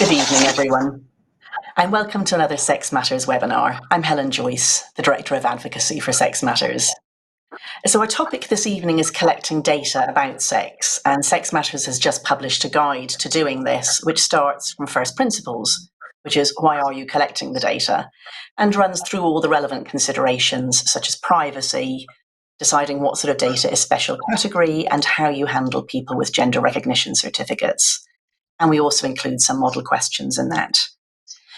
Good evening, everyone, and welcome to another Sex Matters webinar. I'm Helen Joyce, the Director of Advocacy for Sex Matters. So our topic this evening is collecting data about sex, and Sex Matters has just published a guide to doing this, which starts from first principles, which is why are you collecting the data, and runs through all the relevant considerations such as privacy, deciding what sort of data is special category, and how you handle people with gender recognition certificates. And we also include some model questions in that.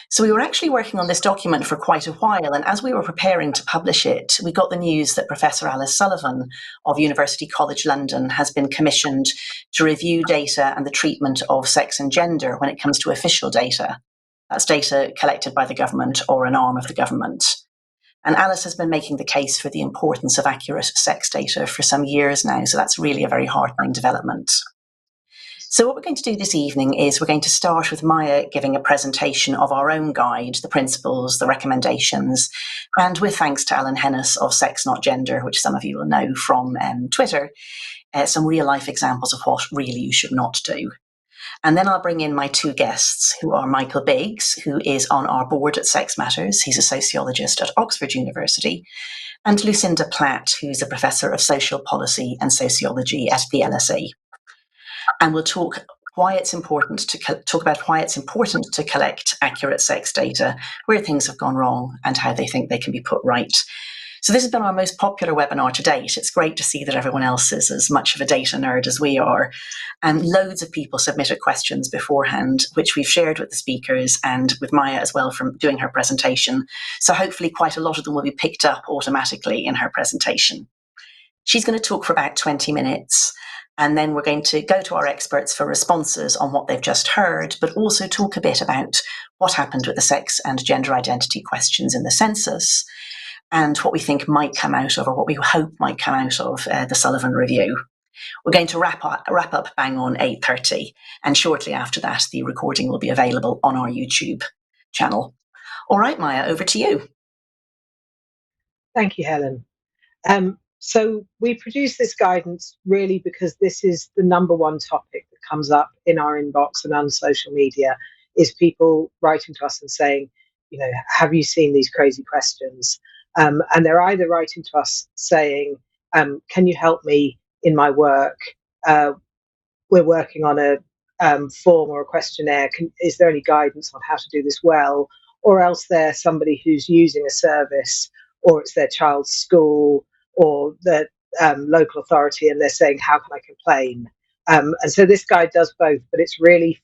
So we were actually working on this document for quite a while, and as we were preparing to publish it, we got the news that Professor Alice Sullivan of University College London has been commissioned to review data and the treatment of sex and gender when it comes to official data. That's data collected by the government or an arm of the government. And Alice has been making the case for the importance of accurate sex data for some years now, so that's really a very heartening development. So what we're going to do this evening is we're going to start with Maya giving a presentation of our own guide, the principles, the recommendations, and with thanks to Alan Hennis of Sex Not Gender, which some of you will know from Twitter, some real life examples of what really you should not do. And then I'll bring in my two guests, who are Michael Biggs, who is on our board at Sex Matters. He's a sociologist at Oxford University, and Lucinda Platt, who's a professor of social policy and sociology at the LSE. And we'll talk about why it's important to collect accurate sex data, where things have gone wrong, and how they think they can be put right. So this has been our most popular webinar to date. It's great to see that everyone else is as much of a data nerd as we are. And loads of people submitted questions beforehand, which we've shared with the speakers and with Maya as well from doing her presentation. So hopefully quite a lot of them will be picked up automatically in her presentation. She's going to talk for about 20 minutes. And then we're going to go to our experts for responses on what they've just heard, but also talk a bit about what happened with the sex and gender identity questions in the census and what we think might come out of, or what we hope might come out of the Sullivan review. We're going to wrap up bang on 8:30, and shortly after that, the recording will be available on our YouTube channel. All right, Maya, over to you. Thank you, Helen. So we produce this guidance really because this is the number one topic that comes up in our inbox and on social media, is people writing to us and saying, have you seen these crazy questions? And they're either writing to us saying, can you help me in my work? We're working on a form or a questionnaire. Is there any guidance on how to do this well? Or else they're somebody who's using a service, or it's their child's school, or the local authority, and they're saying, how can I complain? And so this guide does both, but it's really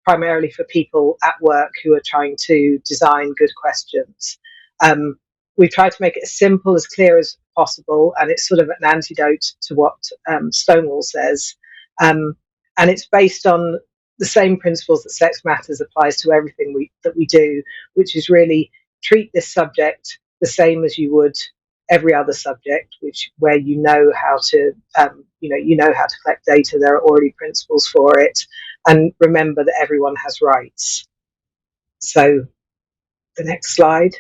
primarily for people at work who are trying to design good questions. We've tried to make it as simple, as clear as possible, and it's sort of an antidote to what Stonewall says. And it's based on the same principles that Sex Matters applies to everything that we do, which is really treat this subject the same as you would every other subject, where you know how to collect data. There are already principles for it, and remember that everyone has rights. So the next slide.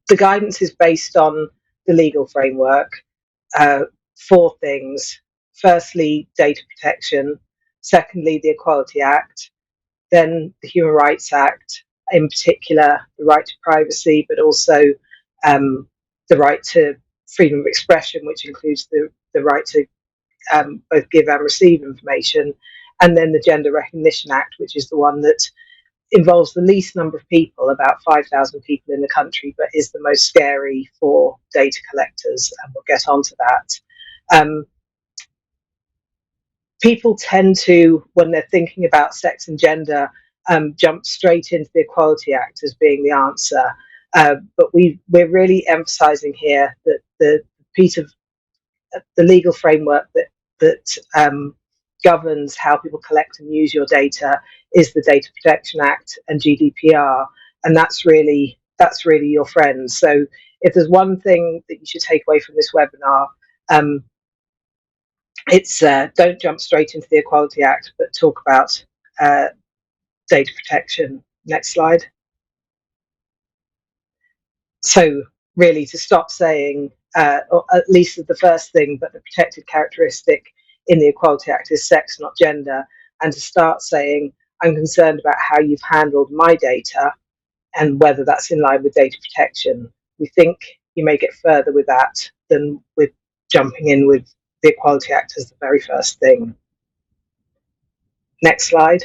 The guidance is based on the legal framework. 4 things. Firstly, data protection. Secondly, the Equality Act. Then the Human Rights Act, in particular the right to privacy, but also the right to freedom of expression, which includes the right to both give and receive information. And then the Gender Recognition Act, which is the one that involves the least number of people, about 5,000 people in the country, but is the most scary for data collectors, and we'll get onto that. People tend to, when they're thinking about sex and gender, jump straight into the Equality Act as being the answer. But we're really emphasising here that the piece of the legal framework that governs how people collect and use your data is the Data Protection Act and GDPR, and that's really your friend. So if there's one thing that you should take away from this webinar, it's don't jump straight into the Equality Act, but talk about data protection. Next slide. So really, to stop saying, or at least the first thing, but the protected characteristic in the Equality Act is sex, not gender, and to start saying, I'm concerned about how you've handled my data and whether that's in line with data protection. We think you may get further with that than with jumping in with the Equality Act as the very first thing. Next slide.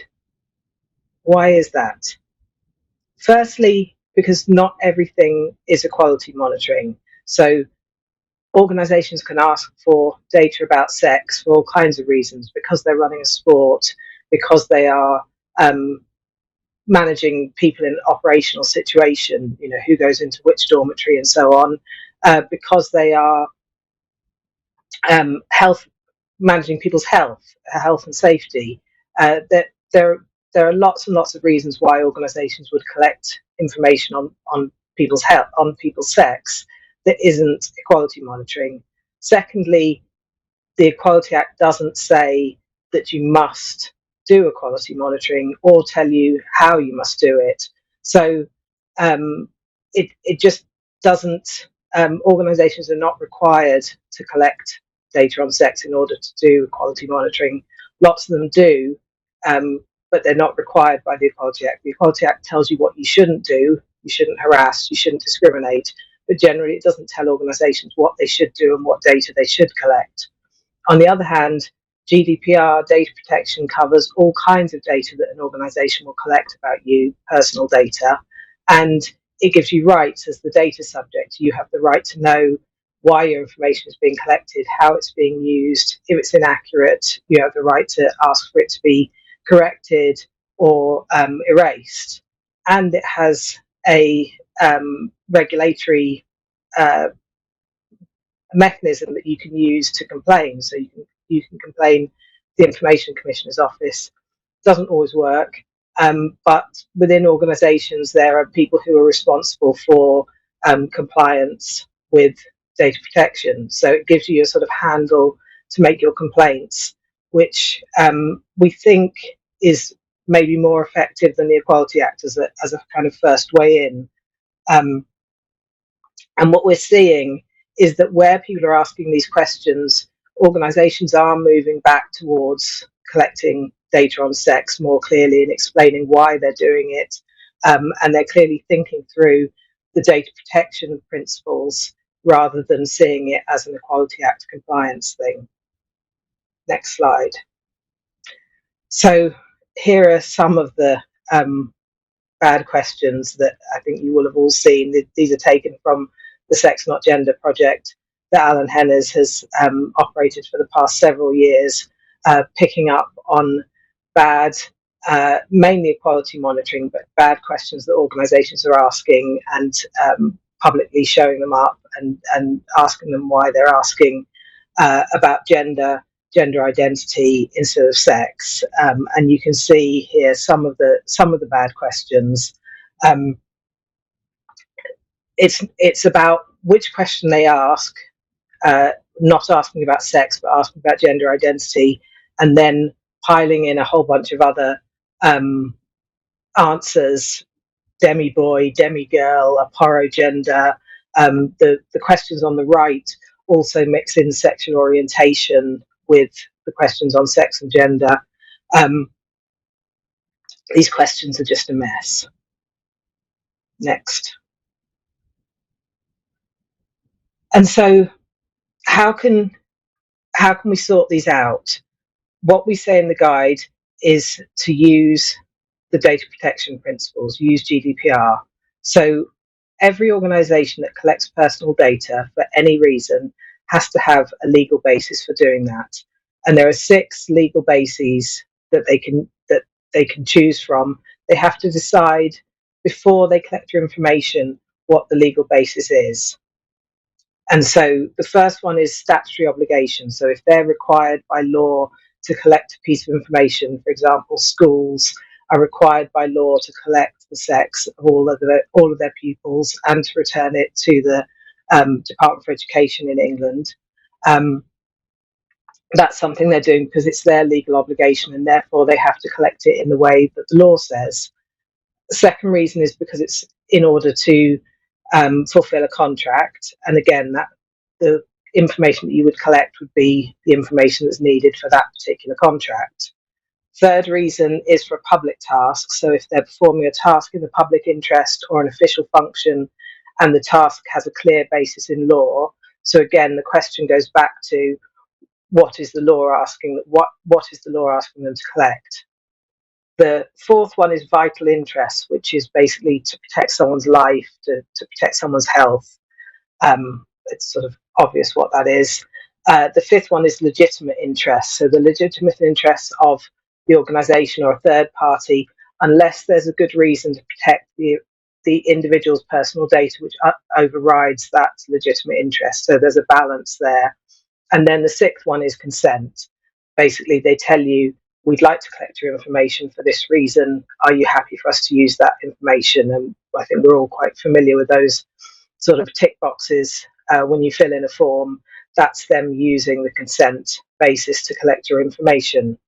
Why is that? Firstly, because not everything is equality monitoring. So organisations can ask for data about sex for all kinds of reasons, because they're running a sport, because they are managing people in an operational situation, you know, who goes into which dormitory and so on, because they are managing people's health and safety. That there are lots and lots of reasons why organisations would collect information on people's health, on people's sex, that isn't equality monitoring. Secondly, the Equality Act doesn't say that you must do equality monitoring or tell you how you must do it. So it just doesn't, organisations are not required to collect data on sex in order to do equality monitoring. Lots of them do, but they're not required by the Equality Act. The Equality Act tells you what you shouldn't do. You shouldn't harass, you shouldn't discriminate, but generally it doesn't tell organisations what they should do and what data they should collect. On the other hand, GDPR data protection covers all kinds of data that an organisation will collect about you, personal data, and it gives you rights as the data subject. You have the right to know why your information is being collected, how it's being used. If it's inaccurate, you have the right to ask for it to be corrected or erased. And it has a regulatory mechanism that you can use to complain. So you can complain to the Information Commissioner's Office. Doesn't always work, but within organisations there are people who are responsible for compliance with data protection. So it gives you a sort of handle to make your complaints, which we think is maybe more effective than the Equality Act as a kind of first way in. And what we're seeing is that where people are asking these questions, organisations are moving back towards collecting data on sex more clearly and explaining why they're doing it. And they're clearly thinking through the data protection principles rather than seeing it as an Equality Act compliance thing. Next slide. So here are some of the bad questions that I think you will have all seen. These are taken from the Sex Not Gender project that Alan Hennes has operated for the past several years, picking up on bad, mainly equality monitoring, but bad questions that organisations are asking, and publicly showing them up and asking them why they're asking about gender identity instead of sex, and you can see here some of the bad questions. It's about which question they ask, not asking about sex, but asking about gender identity, and then piling in a whole bunch of other answers: demi boy, demi girl, aporogender. The questions on the right also mix in sexual orientation with the questions on sex and gender. These questions are just a mess. Next. And so how can we sort these out? What we say in the guide is to use the data protection principles, use GDPR. So every organisation that collects personal data for any reason has to have a legal basis for doing that. And there are 6 legal bases that they can choose from. They have to decide before they collect your information what the legal basis is. And so the first one is statutory obligation. So if they're required by law to collect a piece of information, for example, schools are required by law to collect the sex of all of their pupils and to return it to the Department for Education in England. That's something they're doing because it's their legal obligation, and therefore they have to collect it in the way that the law says. The second reason is because it's in order to fulfill a contract, and again, that the information that you would collect would be the information that's needed for that particular contract. Third reason is for a public task. So if they're performing a task in the public interest or an official function and the task has a clear basis in law. So again, the question goes back to what is the law asking, what is the law asking them to collect? The fourth one is vital interest, which is basically to protect someone's life, to protect someone's health. It's sort of obvious what that is. The fifth one is legitimate interest. So the legitimate interests of the organisation or a third party, unless there's a good reason to protect the individual's personal data, which overrides that legitimate interest. So there's a balance there. And then the sixth one is consent. Basically, they tell you, we'd like to collect your information for this reason. Are you happy for us to use that information? And I think we're all quite familiar with those sort of tick boxes when you fill in a form. That's them using the consent basis to collect your information.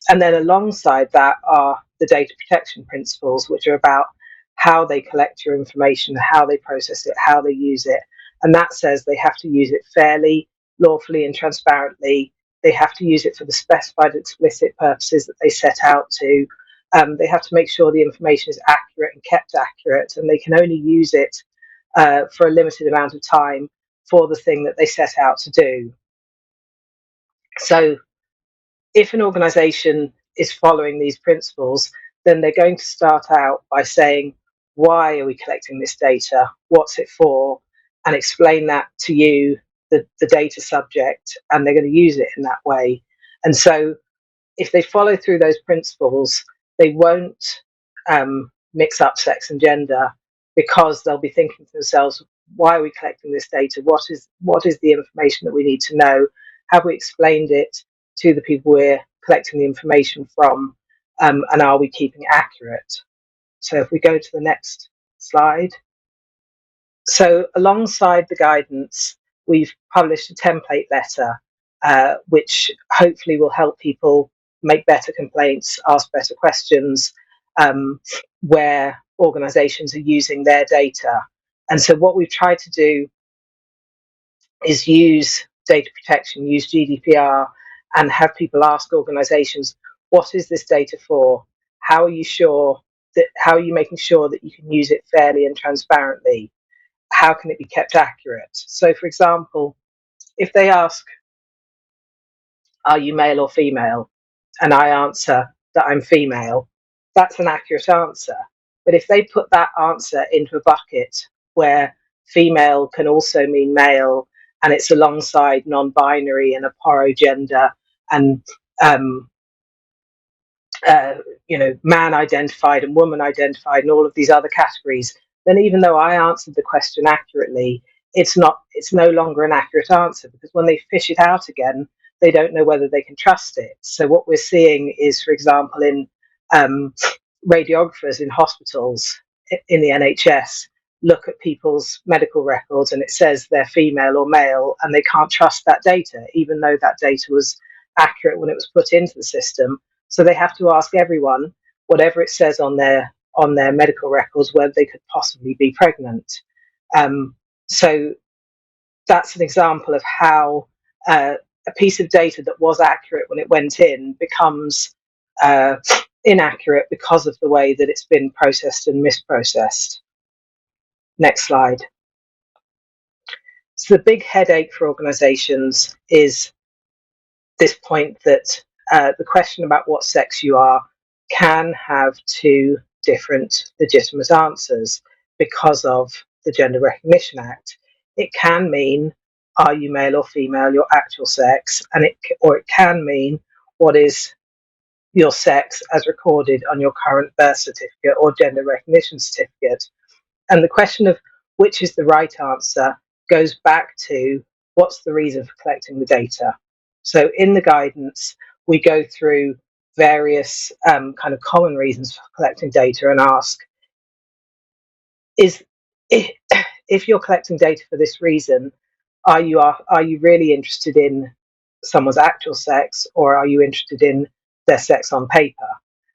And then alongside that are the data protection principles, which are about how they collect your information, how they process it, how they use it. And that says they have to use it fairly, lawfully, and transparently. They have to use it for the specified explicit purposes that they set out to. They have to make sure the information is accurate and kept accurate, and they can only use it for a limited amount of time for the thing that they set out to do. So if an organisation is following these principles, then they're going to start out by saying, why are we collecting this data? What's it for? And explain that to you, the data subject, and they're going to use it in that way. And so if they follow through those principles, they won't mix up sex and gender, because they'll be thinking to themselves, why are we collecting this data? What is the information that we need to know? Have we explained it to the people we're collecting the information from? And are we keeping it accurate? So if we go to the next slide. So alongside the guidance, we've published a template letter, which hopefully will help people make better complaints, ask better questions, where organisations are using their data. And so what we've tried to do is use data protection, use GDPR, and have people ask organisations, what is this data for? How are you making sure that you can use it fairly and transparently? How can it be kept accurate? So, for example, if they ask, are you male or female? And I answer that I'm female, that's an accurate answer. But if they put that answer into a bucket where female can also mean male, and it's alongside non-binary and aporogender and man identified and woman identified and all of these other categories, then even though I answered the question accurately, it's no longer an accurate answer, because when they fish it out again, they don't know whether they can trust it. So what we're seeing is, for example, in radiographers in hospitals in the NHS look at people's medical records and it says they're female or male, and they can't trust that data, even though that data was accurate when it was put into the system. So they have to ask everyone, whatever it says on their medical records, whether they could possibly be pregnant. So that's an example of how a piece of data that was accurate when it went in becomes inaccurate because of the way that it's been processed and misprocessed. Next slide. So the big headache for organisations is this point that the question about what sex you are can have two different legitimate answers because of the Gender Recognition Act. It can mean, are you male or female, your actual sex, or it can mean, what is your sex as recorded on your current birth certificate or gender recognition certificate. And the question of which is the right answer goes back to, what's the reason for collecting the data? So in the guidance, we go through various kind of common reasons for collecting data and ask, if you're collecting data for this reason, are you really interested in someone's actual sex, or are you interested in their sex on paper?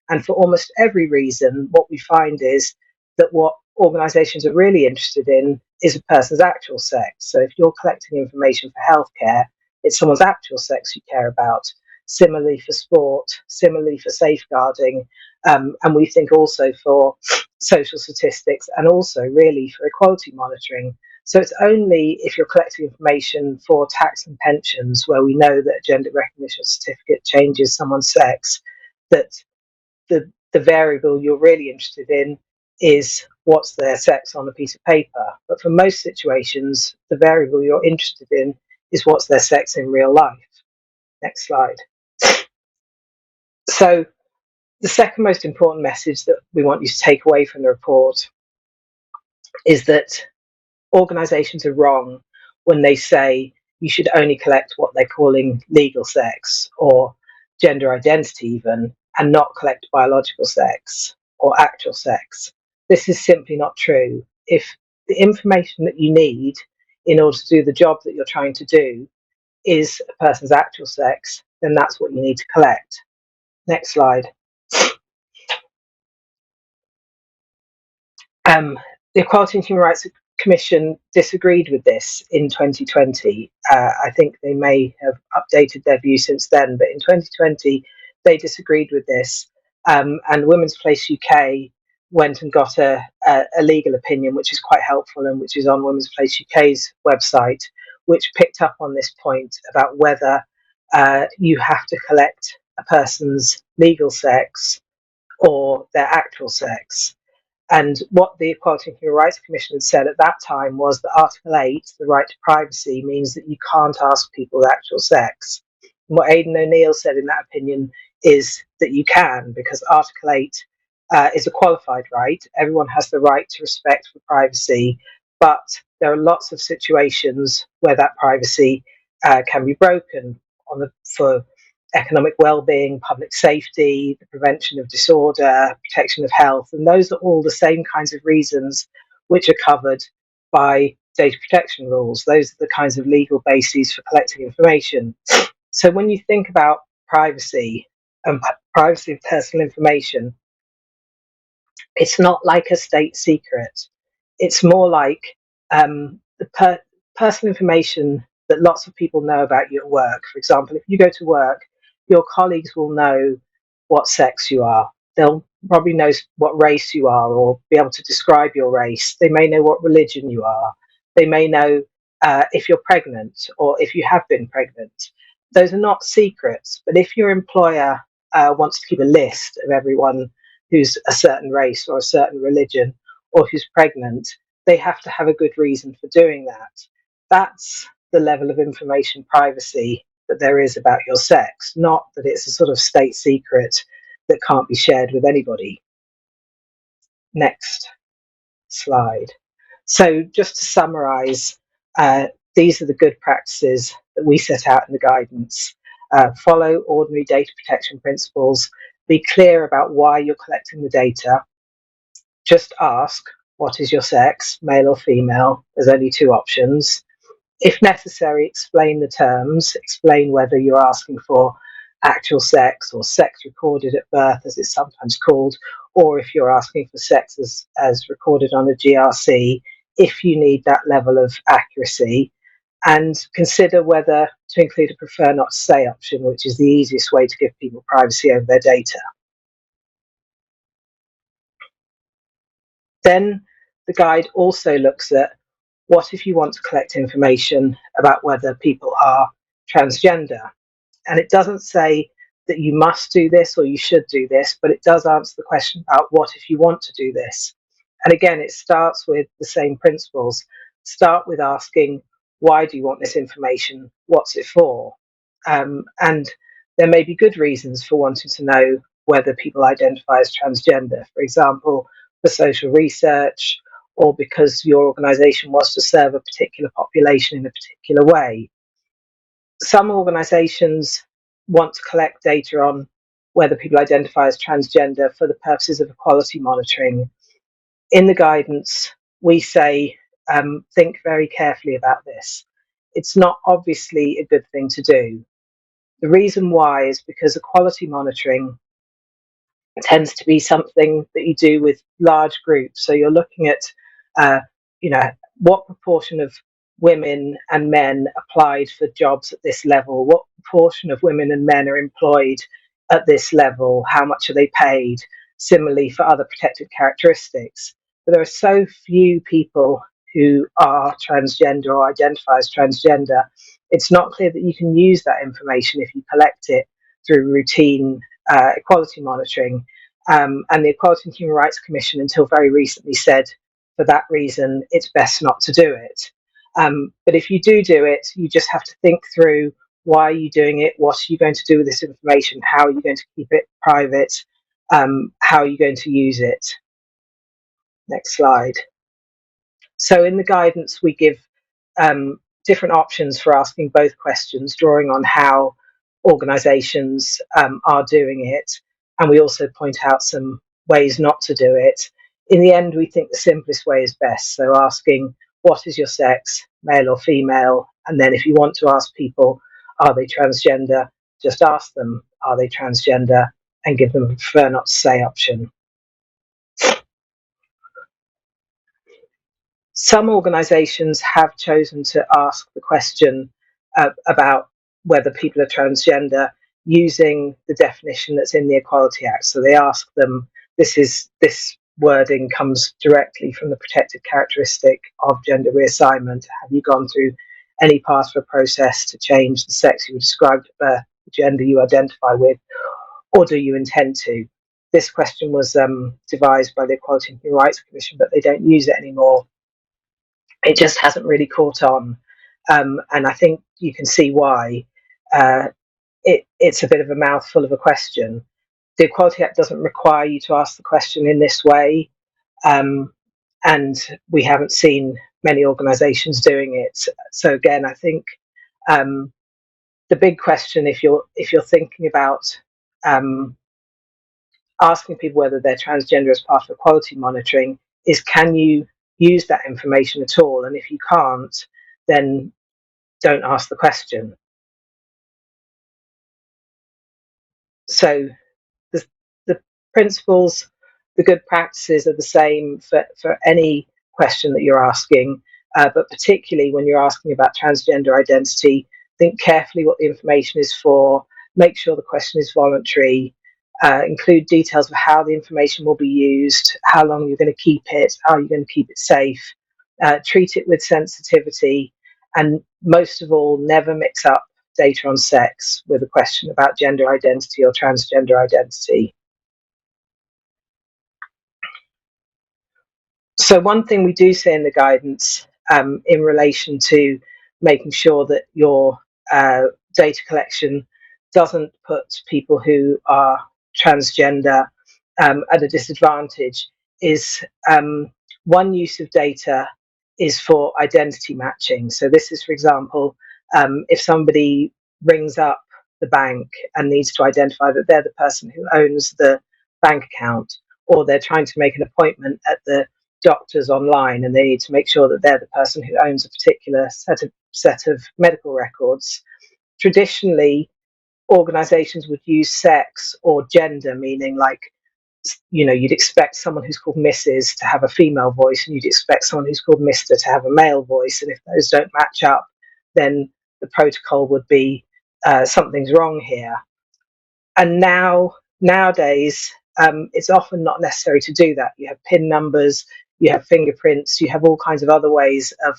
And for almost every reason, what we find is that what organisations are really interested in is a person's actual sex. So if you're collecting information for healthcare, it's someone's actual sex you care about. similarly for sport, similarly for safeguarding, and we think also for social statistics and also really for equality monitoring. So it's only if you're collecting information for tax and pensions, where we know that a gender recognition certificate changes someone's sex, that the variable you're really interested in is what's their sex on a piece of paper. But for most situations, the variable you're interested in is what's their sex in real life. Next slide. So the second most important message that we want you to take away from the report is that organisations are wrong when they say you should only collect what they're calling legal sex or gender identity even, and not collect biological sex or actual sex. This is simply not true. If the information that you need in order to do the job that you're trying to do is a person's actual sex, then that's what you need to collect. Next slide. The Equality and Human Rights Commission disagreed with this in 2020. I think they may have updated their view since then, but in 2020 they disagreed with this, and Women's Place UK went and got a legal opinion, which is quite helpful and which is on Women's Place UK's website, which picked up on this point about whether you have to collect a person's legal sex or their actual sex. And what the Equality and Human Rights Commission had said at that time was that Article 8, the right to privacy, means that you can't ask people the actual sex. And what Aidan O'Neill said in that opinion is that you can, because Article 8 is a qualified right. Everyone has the right to respect for privacy, but there are lots of situations where that privacy can be broken for economic well-being, public safety, the prevention of disorder, protection of health, and those are all the same kinds of reasons which are covered by data protection rules. Those are the kinds of legal bases for collecting information. So when you think about privacy and privacy of personal information, it's not like a state secret. It's more like the personal information that lots of people know about you at work. For example, if you go to work, your colleagues will know what sex you are. They'll probably know what race you are or be able to describe your race. They may know what religion you are. They may know if you're pregnant or if you have been pregnant. Those are not secrets, but if your employer wants to keep a list of everyone who's a certain race or a certain religion or who's pregnant, they have to have a good reason for doing that. That's the level of information privacy that there is about your sex, not that it's a sort of state secret that can't be shared with anybody. Next slide. So just to summarize, these are the good practices that we set out in the guidance. Follow ordinary data protection principles. Be clear about why you're collecting the data. Just ask, what is your sex, male or female? There's only two options. If necessary, explain the terms, explain whether you're asking for actual sex or sex recorded at birth, as it's sometimes called, or if you're asking for sex as recorded on a GRC, if you need that level of accuracy, and consider whether to include a prefer not to say option, which is the easiest way to give people privacy over their data. Then the guide also looks at what if you want to collect information about whether people are transgender. And it doesn't say that you must do this or you should do this, but it does answer the question about what if you want to do this. And again, it starts with the same principles. Start with asking, why do you want this information? What's it for? And there may be good reasons for wanting to know whether people identify as transgender. For example, for social research, or because your organisation wants to serve a particular population in a particular way. Some organisations want to collect data on whether people identify as transgender for the purposes of equality monitoring. In the guidance, we say, think very carefully about this. It's not obviously a good thing to do. The reason why is because equality monitoring tends to be something that you do with large groups. So you're looking at, what proportion of women and men applied for jobs at this level, what proportion of women and men are employed at this level, how much are they paid, similarly for other protected characteristics. But there are so few people who are transgender or identify as transgender, it's not clear that you can use that information if you collect it through routine equality monitoring. And the Equality and Human Rights Commission, until very recently, said for that reason it's best not to do it. But if you do it, you just have to think through, why are you doing it? What are you going to do with this information? How are you going to keep it private? How are you going to use it? Next slide. So in the guidance, we give different options for asking both questions, drawing on how organisations are doing it. And we also point out some ways not to do it. In the end, we think the simplest way is best. So asking, what is your sex, male or female? And then if you want to ask people, are they transgender? Just ask them, are they transgender? And give them a prefer not to say option. Some organisations have chosen to ask the question about whether people are transgender using the definition that's in the Equality Act. So they ask them, this wording comes directly from the protected characteristic of gender reassignment. Have you gone through any part of a process to change the sex you were described at birth, the gender you identify with, or do you intend to? This question was devised by the Equality and Human Rights Commission, but they don't use it anymore. It just hasn't really caught on. And I think you can see why. It's a bit of a mouthful of a question. The Equality Act doesn't require you to ask the question in this way, and we haven't seen many organisations doing it. So again, I think the big question, if you're thinking about asking people whether they're transgender as part of equality monitoring, is can you use that information at all? And if you can't, then don't ask the question. So the principles, the good practices are the same for any question that you're asking, but particularly when you're asking about transgender identity, think carefully what the information is for, make sure the question is voluntary, include details of how the information will be used, how long you're going to keep it, how you're going to keep it safe, treat it with sensitivity, and most of all, never mix up data on sex with a question about gender identity or transgender identity. So one thing we do say in the guidance in relation to making sure that your data collection doesn't put people who are transgender at a disadvantage is one use of data is for identity matching. So this is, for example, if somebody rings up the bank and needs to identify that they're the person who owns the bank account, or they're trying to make an appointment at the doctors online and they need to make sure that they're the person who owns a particular set of medical records. Traditionally, organizations would use sex or gender, meaning like, you'd expect someone who's called Mrs. to have a female voice and you'd expect someone who's called Mr. to have a male voice. And if those don't match up, then the protocol would be something's wrong here. And nowadays, it's often not necessary to do that. You have PIN numbers, you have fingerprints, you have all kinds of other ways of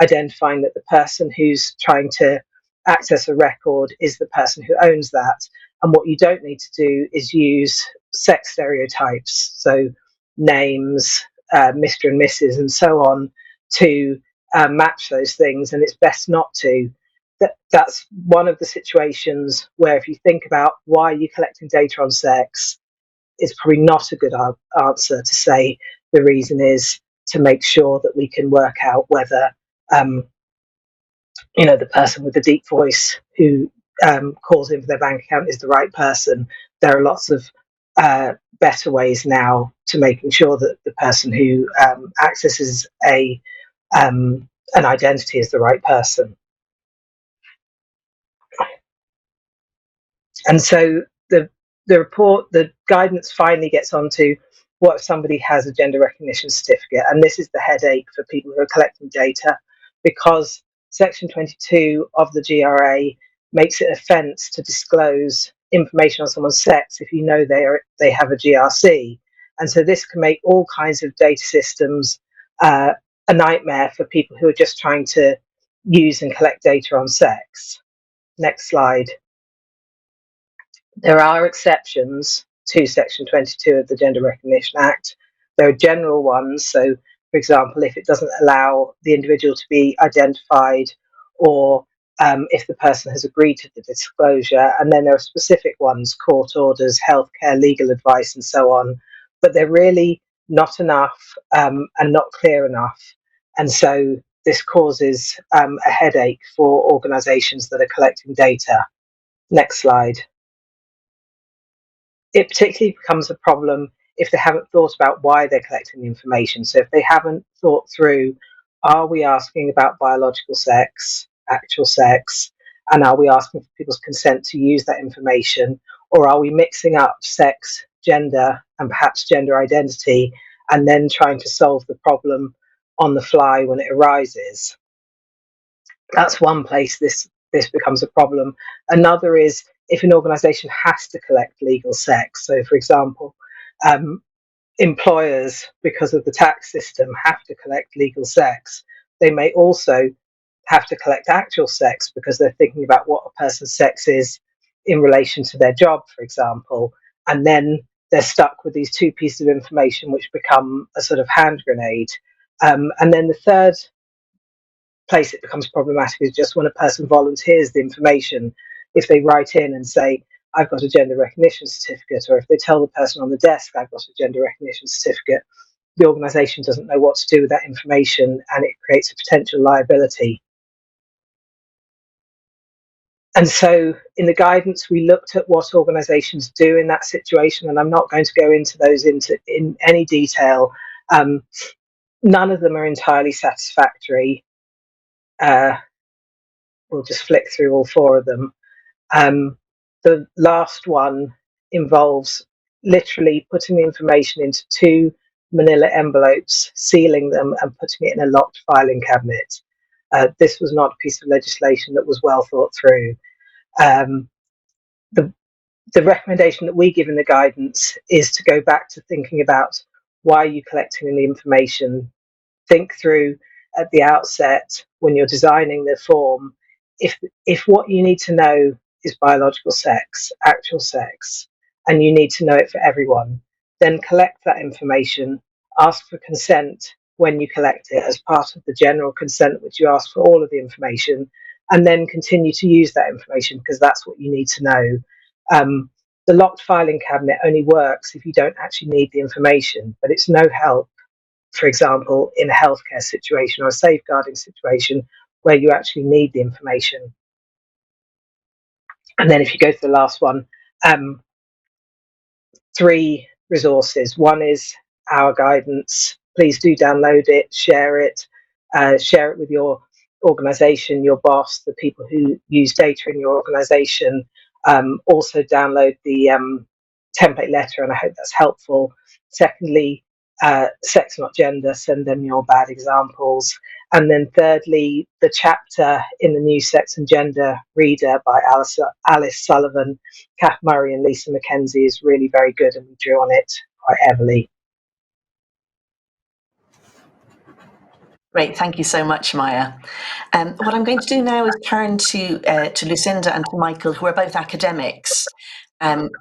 identifying that the person who's trying to access a record is the person who owns that. And what you don't need to do is use sex stereotypes, so names, Mr. and Mrs. and so on, to match those things. And it's best not to. That's one of the situations where if you think about why you're collecting data on sex, it's probably not a good answer to say the reason is to make sure that we can work out whether the person with the deep voice who calls in for their bank account is the right person. There are lots of better ways now to making sure that the person who accesses an identity is the right person. And so the guidance finally gets onto what if somebody has a gender recognition certificate. And this is the headache for people who are collecting data, because Section 22 of the GRA makes it an offence to disclose information on someone's sex if you know they have a GRC. And so this can make all kinds of data systems a nightmare for people who are just trying to use and collect data on sex. Next slide. There are exceptions to Section 22 of the Gender Recognition Act. There are general ones. So, for example, if it doesn't allow the individual to be identified, or if the person has agreed to the disclosure. And then there are specific ones, court orders, healthcare, legal advice, and so on. But they're really not enough and not clear enough. And so this causes a headache for organisations that are collecting data. Next slide. It particularly becomes a problem if they haven't thought about why they're collecting the information. So if they haven't thought through, are we asking about biological sex, actual sex, and are we asking for people's consent to use that information, or are we mixing up sex, gender, and perhaps gender identity, and then trying to solve the problem on the fly when it arises? That's one place this becomes a problem. Another is if an organisation has to collect legal sex. So, for example, employers, because of the tax system, have to collect legal sex. They may also have to collect actual sex because they're thinking about what a person's sex is in relation to their job, for example. And then they're stuck with these two pieces of information which become a sort of hand grenade. And then the third place it becomes problematic is just when a person volunteers the information. If they write in and say, I've got a gender recognition certificate, or if they tell the person on the desk, I've got a gender recognition certificate, the organisation doesn't know what to do with that information, and it creates a potential liability. And so in the guidance, we looked at what organisations do in that situation, and I'm not going to go into those in any detail. None of them are entirely satisfactory. We'll just flick through all four of them. The last one involves literally putting the information into two manila envelopes, sealing them, and putting it in a locked filing cabinet. This was not a piece of legislation that was well thought through. The recommendation that we give in the guidance is to go back to thinking about why you're collecting the information. Think through at the outset when you're designing the form, if what you need to know is biological sex, actual sex, and you need to know it for everyone, then collect that information, ask for consent when you collect it as part of the general consent which you ask for all of the information, and then continue to use that information because that's what you need to know. The locked filing cabinet only works if you don't actually need the information, but it's no help, for example, in a healthcare situation or a safeguarding situation where you actually need the information. And then if you go to the last one, 3 resources. One is our guidance. Please do download it, share it with your organisation, your boss, the people who use data in your organisation. Also download the template letter, and I hope that's helpful. Secondly, sex not gender, send them your bad examples. And then thirdly, the chapter in the new Sex and Gender reader by Alice Sullivan, Kath Murray and Lisa McKenzie is really very good, and we drew on it quite heavily. Great, thank you so much, Maya. What I'm going to do now is turn to Lucinda and to Michael, who are both academics,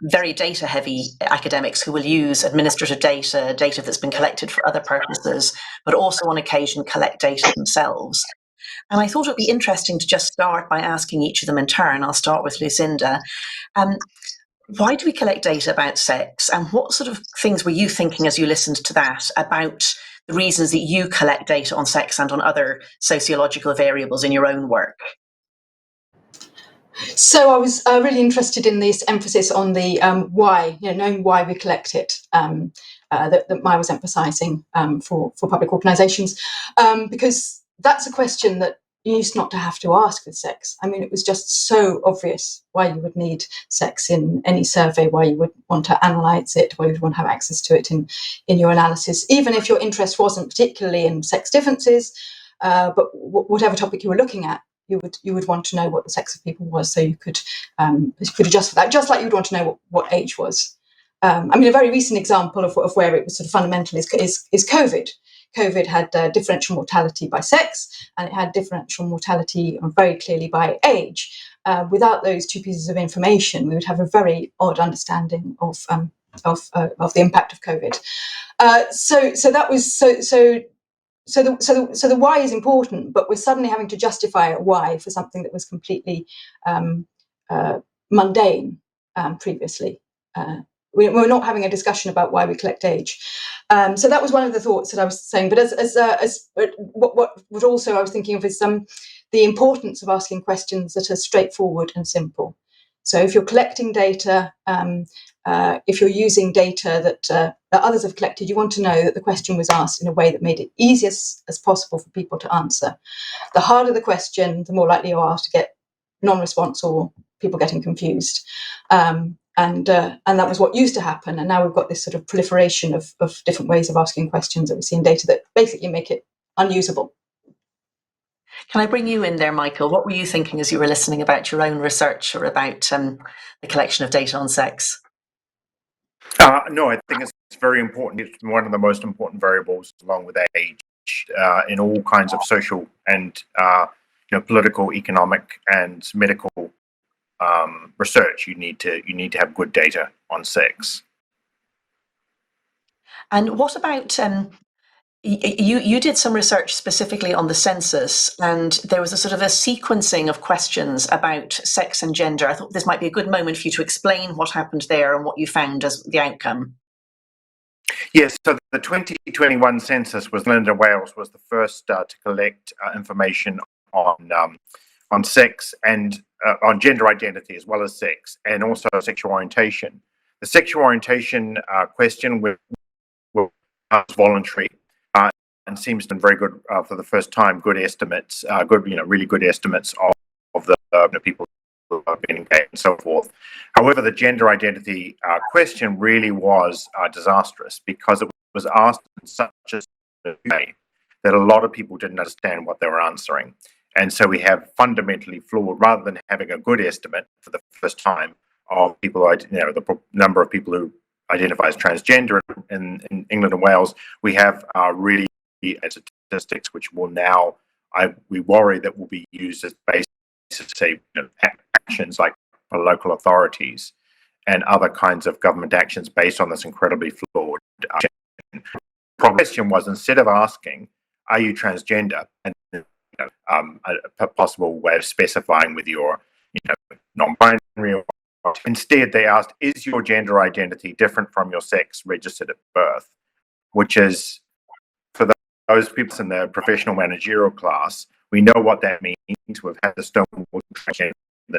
very data-heavy academics who will use administrative data that's been collected for other purposes, but also on occasion collect data themselves. And I thought it would be interesting to just start by asking each of them in turn. I'll start with Lucinda. Why do we collect data about sex, and what sort of things were you thinking as you listened to that about the reasons that you collect data on sex and on other sociological variables in your own work? So I was really interested in this emphasis on the why, knowing why we collect it, that Maya was emphasising for public organisations, because that's a question that you used not to have to ask with sex. I mean, it was just so obvious why you would need sex in any survey, why you would want to analyse it, why you would want to have access to it in your analysis, even if your interest wasn't particularly in sex differences, but whatever topic you were looking at. you would want to know what the sex of people was, so you could adjust for that, just like you would want to know what age was. I mean, a very recent example of where it was sort of fundamental is COVID. COVID had differential mortality by sex, and it had differential mortality very clearly by age. Without those two pieces of information, we would have a very odd understanding of the impact of COVID. So that was so the why is important, but we're suddenly having to justify a why for something that was completely mundane previously. We're not having a discussion about why we collect age. So that was one of the thoughts that I was saying. But what also I was thinking of is the importance of asking questions that are straightforward and simple. So if you're collecting data, if you're using data that others have collected, you want to know that the question was asked in a way that made it easy as possible for people to answer. The harder the question, the more likely you are to get non-response or people getting confused. And that was what used to happen. And now we've got this sort of proliferation of different ways of asking questions that we see in data that basically make it unusable. Can I bring you in there, Michael? What were you thinking as you were listening about your own research or about the collection of data on sex? No, I think it's very important. It's one of the most important variables, along with age, in all kinds of social and political, economic, and medical research. You need to have good data on sex. And what about you did some research specifically on the census, and there was a sort of a sequencing of questions about sex and gender. I thought this might be a good moment for you to explain what happened there and what you found as the outcome. Yes, so the 2021 census was Lucinda, Wales, was the first to collect information on sex and on gender identity as well as sex, and also sexual orientation. The sexual orientation question was voluntary. And seems to be very good for the first time. Good estimates, really good estimates of the people who have been engaged and so forth. However, the gender identity question really was disastrous because it was asked in such a way that a lot of people didn't understand what they were answering, and so we have fundamentally flawed. Rather than having a good estimate for the first time of people, the number of people who identify as transgender in England and Wales, we have really statistics which will now, we worry that will be used as basis to say actions like for local authorities and other kinds of government actions based on this incredibly flawed The question was, instead of asking, are you transgender, and a possible way of specifying with your non-binary, instead they asked, is your gender identity different from your sex registered at birth, which is, for those people in the professional managerial class, we know what that means. We've had the Stonewall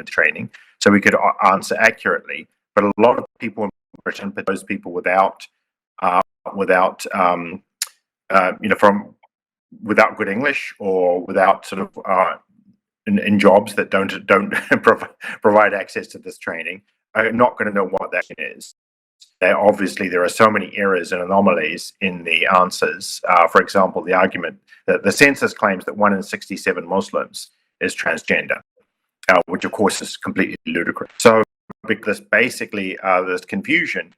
training, so we could answer accurately. But a lot of people in Britain, but those people without good English, or without sort of in jobs that don't provide access to this training, are not going to know what that is. Obviously, there are so many errors and anomalies in the answers. For example, the argument that the census claims that 1 in 67 Muslims is transgender, which of course is completely ludicrous. So, because basically there's confusion,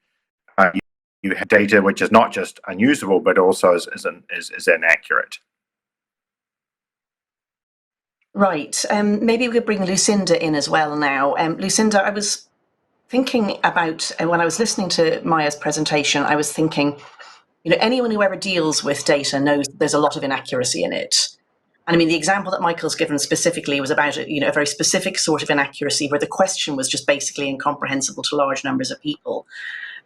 you have data which is not just unusable, but also is inaccurate. Right. Maybe we could bring Lucinda in as well now. Lucinda, I was thinking about, when I was listening to Maya's presentation, I was thinking, anyone who ever deals with data knows there's a lot of inaccuracy in it. And I mean, the example that Michael's given specifically was about a very specific sort of inaccuracy where the question was just basically incomprehensible to large numbers of people.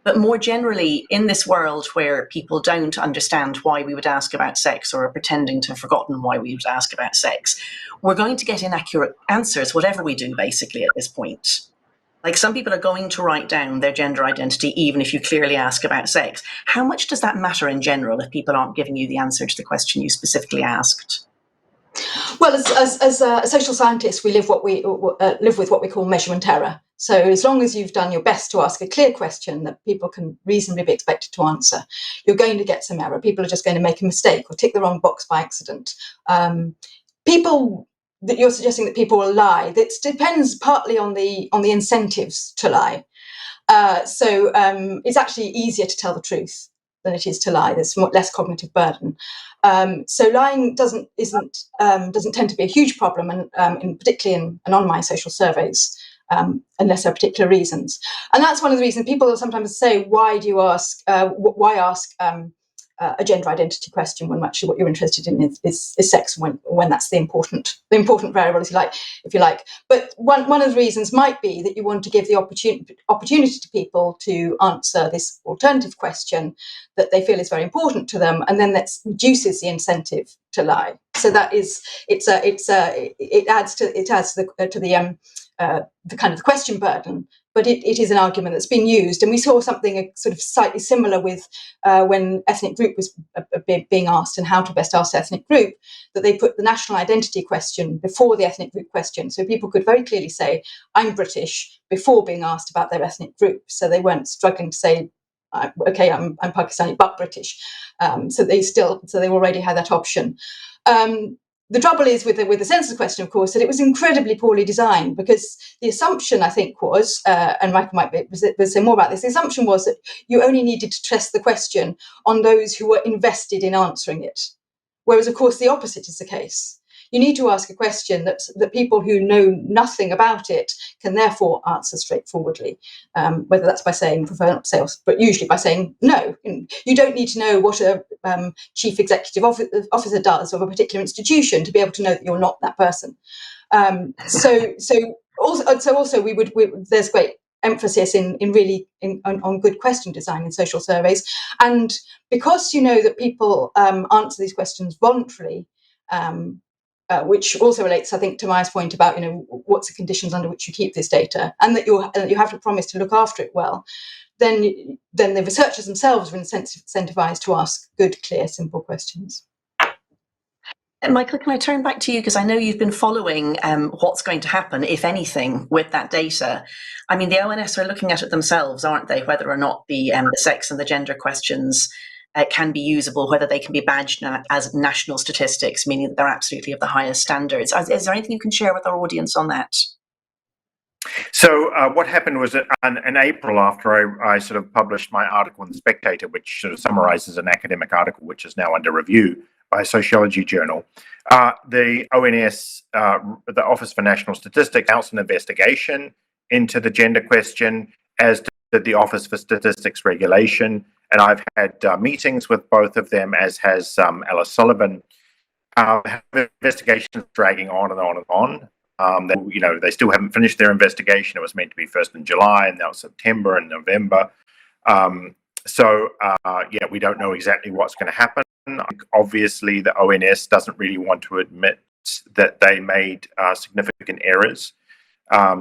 But more generally, in this world where people don't understand why we would ask about sex, or are pretending to have forgotten why we would ask about sex, we're going to get inaccurate answers, whatever we do, basically, at this point. Like, some people are going to write down their gender identity even if you clearly ask about sex. How much does that matter in general if people aren't giving you the answer to the question you specifically asked? Well, as social scientists, we live with what we call measurement error. So as long as you've done your best to ask a clear question that people can reasonably be expected to answer, you're going to get some error. People are just going to make a mistake or tick the wrong box by accident. People that you're suggesting that people will lie. That depends partly on the incentives to lie. So it's actually easier to tell the truth than it is to lie. There's less cognitive burden. So lying doesn't tend to be a huge problem, and particularly in anonymized social surveys, unless there are particular reasons. And that's one of the reasons people sometimes say, "Why do you ask? Why ask a gender identity question when actually what you're interested in is sex, when that's the important variable, if you like. But one of the reasons might be that you want to give the opportunity to people to answer this alternative question that they feel is very important to them, and then that reduces the incentive to lie. So that is it adds to the kind of the question burden. But it is an argument that's been used, and we saw something sort of slightly similar with when ethnic group was being asked and how to best ask ethnic group, that they put the national identity question before the ethnic group question, so people could very clearly say, "I'm British," before being asked about their ethnic group, so they weren't struggling to say, "Okay, I'm Pakistani but British." So they already had that option. The trouble is with the census question, of course, that it was incredibly poorly designed, because the assumption, I think, was, and Michael might say more about this, the assumption was that you only needed to test the question on those who were invested in answering it. Whereas, of course, the opposite is the case. You need to ask a question that people who know nothing about it can therefore answer straightforwardly, whether that's by saying prefer not to say, but usually by saying no. You don't need to know what a chief executive officer does of a particular institution to be able to know that you're not that person. So also there's great emphasis on good question design in social surveys, and because you know that people answer these questions voluntarily. Which also relates, I think, to Maya's point about, what's the conditions under which you keep this data, and that you have to promise to look after it well. Then the researchers themselves are incentivized to ask good, clear, simple questions. And Michael, can I turn back to you, because I know you've been following what's going to happen, if anything, with that data. I mean, the ONS are looking at it themselves, aren't they? Whether or not the sex and the gender questions can be usable, whether they can be badged as national statistics, meaning that they're absolutely of the highest standards. Is there anything you can share with our audience on that? So what happened was that in April, after I sort of published my article in The Spectator, which sort of summarizes an academic article which is now under review by a sociology journal, the ONS, the Office for National Statistics, announced an investigation into the gender question, as did the Office for Statistics Regulation. And I've had meetings with both of them, as has Alice Sullivan. Investigations dragging on and on and on. They still haven't finished their investigation. It was meant to be first in July, and now it's September and November. We don't know exactly what's going to happen. Obviously, the ONS doesn't really want to admit that they made significant errors.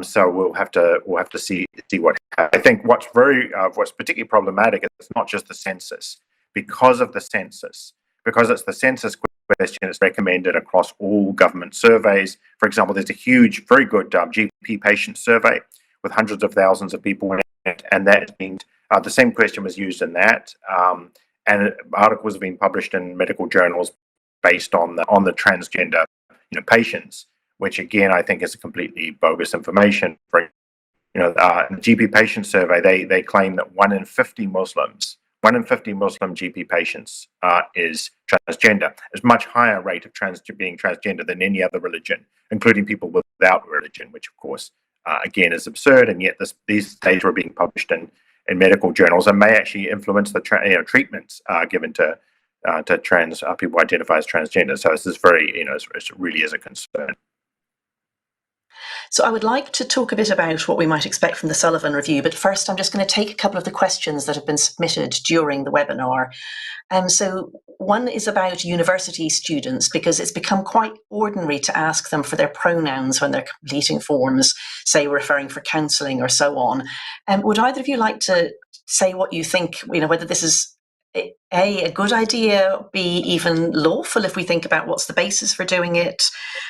So we'll have to see what happens. I think what's particularly problematic is it's not just the census. Because it's the census question, it's recommended across all government surveys. For example, there's a huge, very good GP patient survey with hundreds of thousands of people in it, and that means the same question was used in that, and articles have been published in medical journals based on the transgender patients, which again I think is completely bogus information. For the GP patient survey, they claim that 1 in 50 Muslim GP patients is transgender. There's a much higher rate of being transgender than any other religion, including people without religion, which of course again is absurd. And yet these data are being published in medical journals and may actually influence the treatments given to trans people identify as transgender. So this is very, it really is a concern. So I would like to talk a bit about what we might expect from the Sullivan review, but first I'm just going to take a couple of the questions that have been submitted during the webinar. So one is about university students, because it's become quite ordinary to ask them for their pronouns when they're completing forms, say referring for counselling or so on. Would either of you like to say what you think, whether this is a good idea, B, even lawful if we think about what's the basis for doing it?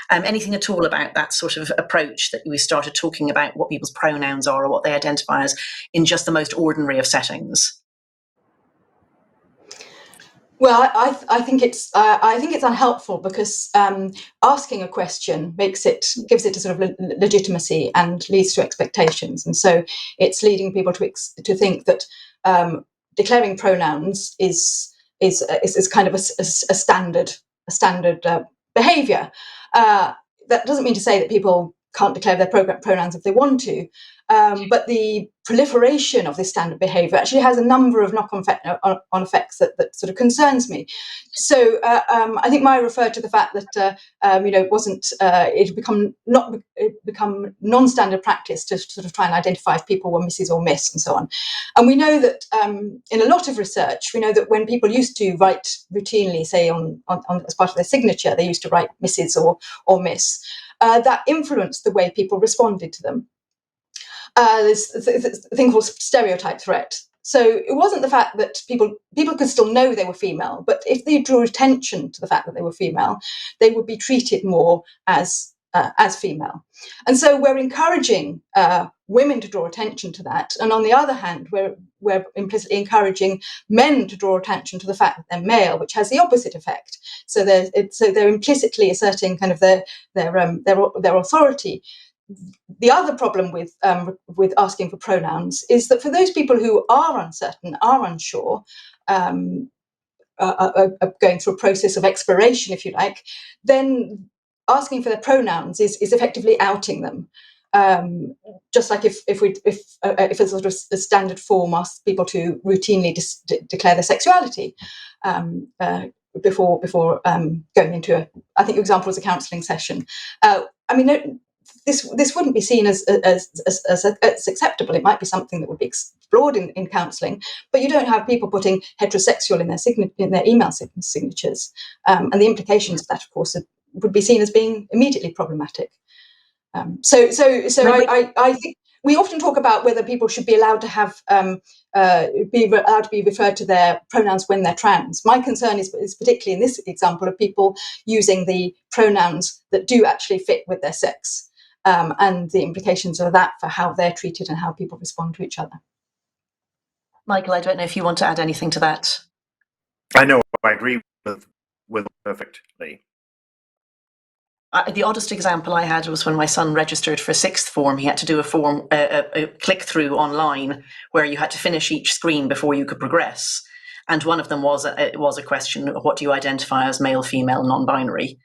Anything at all about that sort of approach that we started talking about what people's pronouns are or what they identify as in just the most ordinary of settings? Well, I think it's unhelpful because asking a question gives it a sort of legitimacy and leads to expectations, and so it's leading people to think that declaring pronouns is kind of a standard behaviour. That doesn't mean to say that people can't declare their pronouns if they want to, but the proliferation of this standard behaviour actually has a number of knock-on effects that sort of concerns me. So I think Maya referred to the fact that it become non-standard practice to sort of try and identify if people were Mrs. or Miss and so on. And we know that in a lot of research, we know that when people used to write routinely, say on as part of their signature, they used to write Mrs. or Miss. That influenced the way people responded to them. There's a thing called stereotype threat. So it wasn't the fact that people could still know they were female, but if they drew attention to the fact that they were female, they would be treated more as female. And so we're encouraging women to draw attention to that, and on the other hand, we're implicitly encouraging men to draw attention to the fact that they're male, which has the opposite effect. So they're implicitly asserting kind of their authority. The other problem with asking for pronouns is that for those people who are uncertain, are unsure, are going through a process of exploration, if you like, then asking for their pronouns is effectively outing them. Just like if a sort of a standard form asks people to routinely declare their sexuality before going into I think your example was a counselling session. This wouldn't be seen as acceptable. It might be something that would be explored in counselling, but you don't have people putting heterosexual in their email signatures, and the implications of that, of course, would be seen as being immediately problematic. So I think we often talk about whether people should be allowed to have be referred to their pronouns when they're trans. My concern is particularly in this example of people using the pronouns that do actually fit with their sex, and the implications of that for how they're treated and how people respond to each other. Michael, I don't know if you want to add anything to that. I know, I agree with perfectly. The oddest example I had was when my son registered for sixth form. He had to do a click-through online where you had to finish each screen before you could progress. And one of them was a question, what do you identify as male, female, non-binary?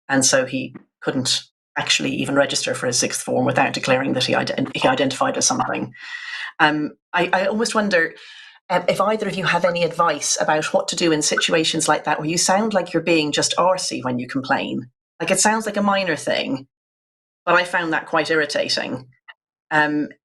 And so he couldn't actually even register for his sixth form without declaring that he identified as something. I almost wonder if either of you have any advice about what to do in situations like that where you sound like you're being just arsey when you complain. Like, it sounds like a minor thing, but I found that quite irritating.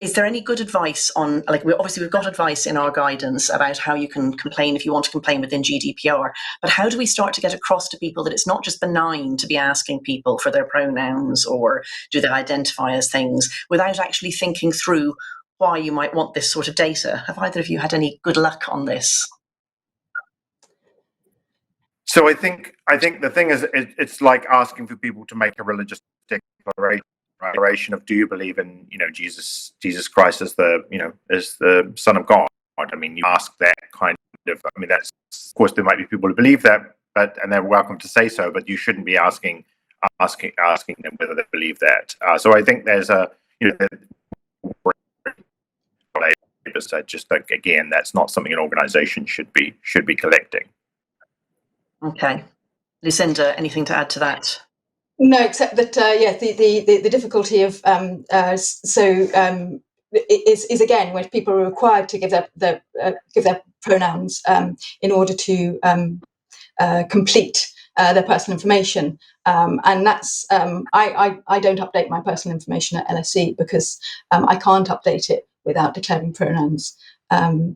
Is there any good advice on, we've got advice in our guidance about how you can complain if you want to complain within GDPR, but how do we start to get across to people that it's not just benign to be asking people for their pronouns or do they identify as things without actually thinking through why you might want this sort of data? Have either of you had any good luck on this? So I think the thing is, it's like asking for people to make a religious declaration of, do you believe in, Jesus Christ as the Son of God? I mean, you ask that kind of. I mean, that's, of course, there might be people who believe that, and they're welcome to say so, but you shouldn't be asking them whether they believe that. So I think there's a I just think, again, that's not something an organisation should be collecting. Okay. Lucinda, anything to add to that? No, except that the difficulty of is again when people are required to give their pronouns in order to complete their personal information, and that's I don't update my personal information at LSE because I can't update it without declaring pronouns. I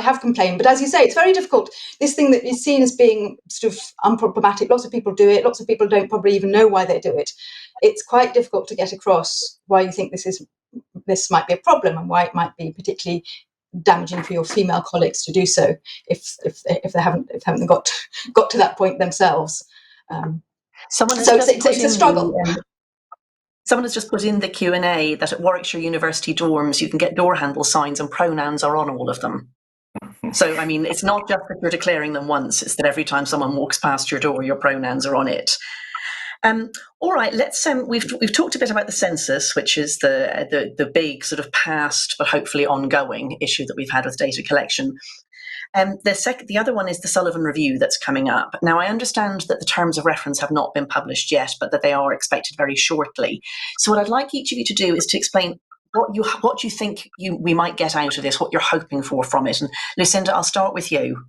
have complained, but as you say, it's very difficult. This thing that is seen as being sort of unproblematic, lots of people do it, lots of people don't probably even know why they do it. It's quite difficult to get across why you think this might be a problem and why it might be particularly damaging for your female colleagues to do so if they haven't got to that point themselves. It's a struggle. Someone has just put in the Q&A that at Warwickshire University dorms you can get door handle signs and pronouns are on all of them. So, I mean, it's not just that you're declaring them once, it's that every time someone walks past your door, your pronouns are on it. All right, let's. We've talked a bit about the census, which is the big sort of past but hopefully ongoing issue that we've had with data collection. The other one is the Sullivan Review that's coming up. Now, I understand that the terms of reference have not been published yet, but that they are expected very shortly. So, what I'd like each of you to do is to explain what you think we might get out of this, what you're hoping for from it. And Lucinda, I'll start with you.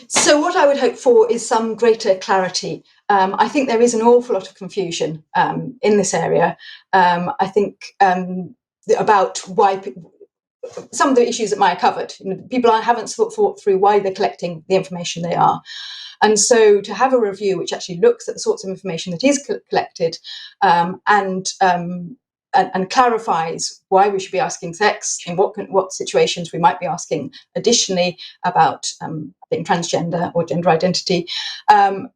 So what I would hope for is some greater clarity. I think there is an awful lot of confusion in this area. I think about why some of the issues that Maya covered. People haven't thought through why they're collecting the information they are. And so to have a review which actually looks at the sorts of information that is collected and clarifies why we should be asking sex, in what situations we might be asking additionally about being transgender or gender identity, and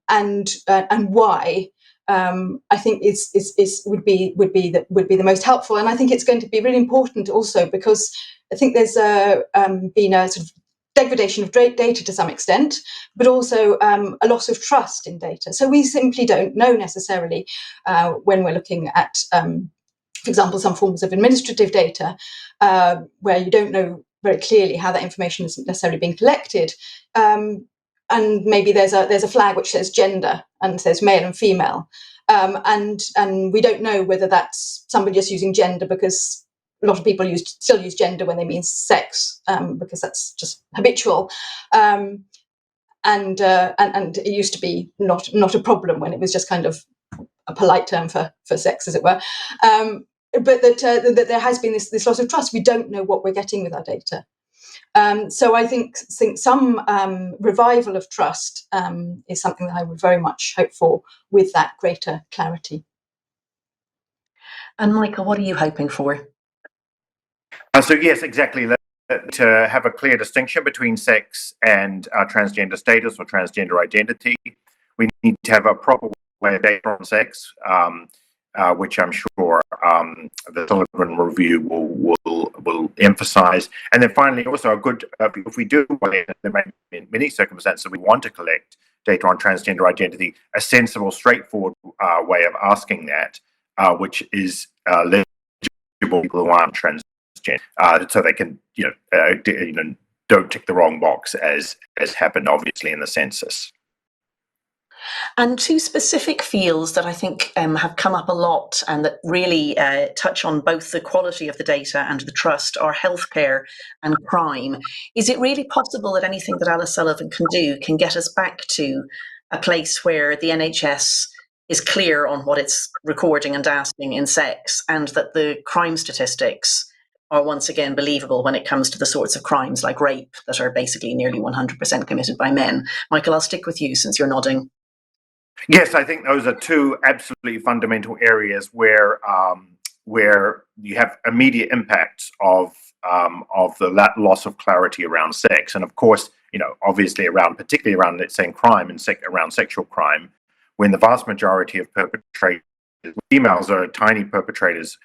why. I think would be the most helpful, and I think it's going to be really important also because I think there's been a sort of degradation of data to some extent, but also a loss of trust in data. So we simply don't know necessarily when we're looking at, for example, some forms of administrative data where you don't know very clearly how that information is necessarily being collected. And maybe there's a flag which says gender and says male and female, and we don't know whether that's somebody just using gender because a lot of people still use gender when they mean sex, because that's just habitual, and it used to be not a problem when it was just kind of a polite term for sex, as it were. But that there has been this loss of trust. We don't know what we're getting with our data. So I think some revival of trust is something that I would very much hope for with that greater clarity. And Michael, what are you hoping for? So yes, exactly. To have a clear distinction between sex and transgender status or transgender identity, we need to have a proper way of data on sex, which I'm sure the Sullivan Review will emphasise. And then finally, also a good, if we do, there may be in many circumstances we want to collect data on transgender identity, a sensible, straightforward way of asking that, which is legible people who aren't transgender, so they can, don't tick the wrong box as happened obviously in the census. And two specific fields that I think have come up a lot and that really touch on both the quality of the data and the trust are healthcare and crime. Is it really possible that anything that Alice Sullivan can do can get us back to a place where the NHS is clear on what it's recording and asking in sex, and that the crime statistics are once again believable when it comes to the sorts of crimes like rape that are basically nearly 100% committed by men? Michael, I'll stick with you since you're nodding. Yes, I think those are two absolutely fundamental areas where you have immediate impacts of the loss of clarity around sex, and of course, obviously particularly around, let's say, crime and around sexual crime, when the vast majority of perpetrators, females are tiny perpetrators,